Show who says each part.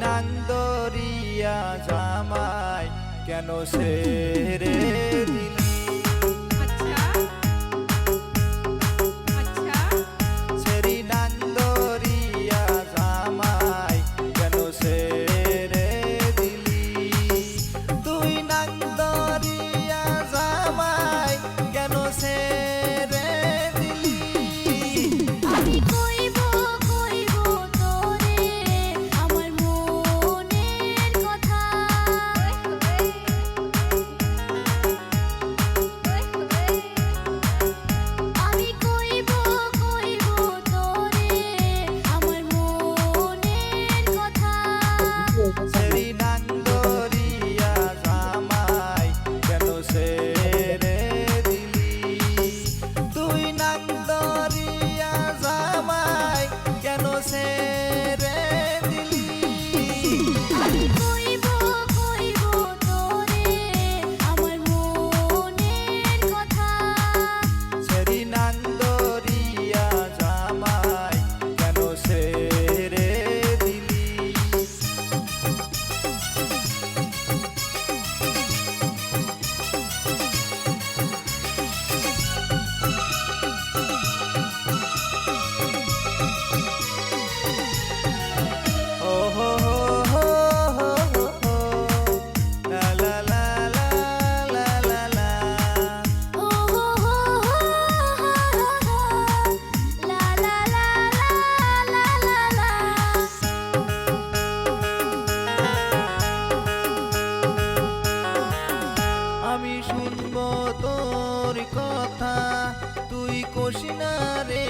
Speaker 1: নান্দরিয়া জামাই কেন ছেড়ে দিলি?
Speaker 2: আচ্ছা আচ্ছা
Speaker 1: ছেড়ি নান্দরিয়া জামাই কেন ছেড়ে দিলি? তুই নান্দরিয়া জামাই কেন ছেড়ে দিলি?
Speaker 2: আমি কইব তোরে আমার মনের কথা। আমি কইব তোরে আমার মনের কথা।
Speaker 1: ছেড়ি নান্দরিয়া জামাই কেন ছেড়ে দিলি? তুই নান্দরিয়া জামাই কেন ছেড়ে দিলি?
Speaker 2: আমি কইব তোরে আমার মনের কথা।
Speaker 1: ছেড়ি নান্দরিয়া জামাই কেন ছেড়ে দিলি? ও হো হো হো হো হো হো, লা লা লা লা লা লা লা।
Speaker 2: ও হো হো হো হো লা লা লা লা লা লা।
Speaker 1: আমি শুনবো তোর কথা, তুই কষি না রে